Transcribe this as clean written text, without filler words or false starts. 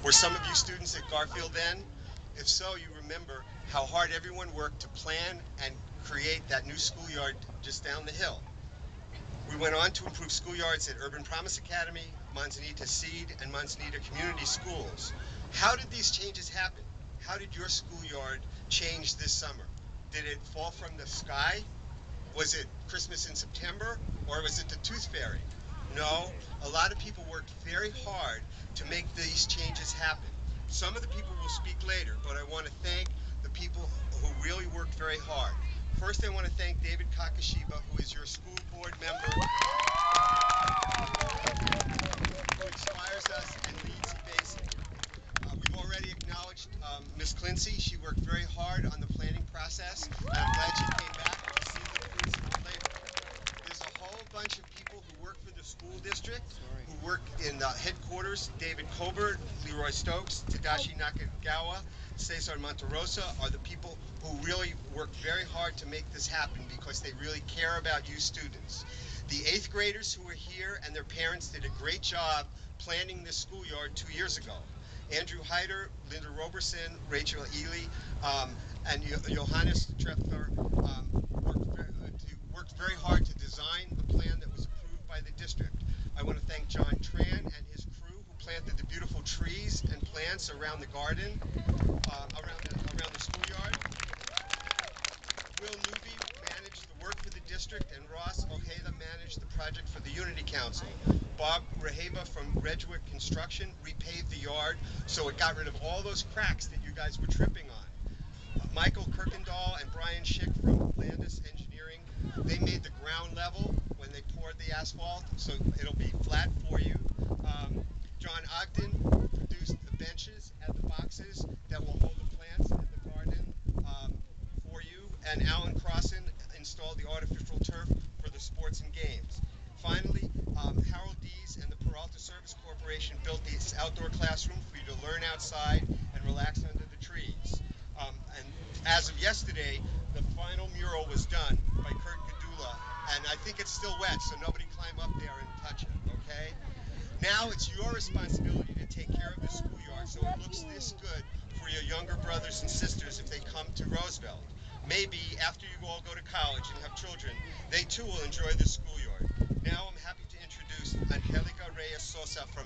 Were some of you students at Garfield then? If so, you remember how hard everyone worked to plan and create that new schoolyard just down the hill. We went on to improve schoolyards at Urban Promise Academy, Manzanita Seed, and Manzanita Community Schools. How did these changes happen? How did your schoolyard change this summer? Did it fall from the sky? Was it Christmas in September, or was it the Tooth Fairy? No, a lot of people worked very hard to make these changes happen. Some of the people will speak later, but I want to thank the people who really worked very hard. First, I want to thank David Kakashiba, who is your school board member, who inspires us and leads basic. We've already acknowledged Ms. Clincy. She worked very hard on the planning process, and I'm glad she came back to see the fruits of her labor. There's a whole bunch of people who work for the school district, who work in the headquarters. David Colbert, Leroy Stokes, Tadashi Nakagawa, Cesar Monterosa are the people who really work very hard to make this happen because they really care about you students. The 8th graders who are here and their parents did a great job planning this schoolyard 2 years ago. Andrew Heider, Linda Roberson, Rachel Ely, and Johannes Treffer worked very hard to design the plan that was approved by the district. I want to thank John Tran and his crew who planted the beautiful trees and plants around the garden, around the schoolyard. Will Newby managed the work for the district, and Ross Ojeda managed the project for the Unity Council. Bob Raheba from Redwood Construction repaved the yard, so it got rid of all those cracks that you guys were tripping on. Michael Kirkendall and Brian Schick from Landis Engineering, they made the ground level when they poured the asphalt, so it'll be flat for you. John Ogden produced the benches and the boxes that will hold the plants in the garden for you, and Alan Crossan installed the artificial turf for the sports and games. Finally, Harold Dees and the Peralta Service Corporation built this outdoor classroom for you to learn outside and relax under the trees. And as of yesterday, the final mural was done by Kurt Gadula, and I think it's still wet, so nobody climb up there and touch it, okay? Now it's your responsibility to take care of the schoolyard so it looks this good for your younger brothers and sisters if they come to Roosevelt. Maybe after you all go to college and have children, they too will enjoy the schoolyard. Now I'm happy to introduce Angelica Reyes Sosa from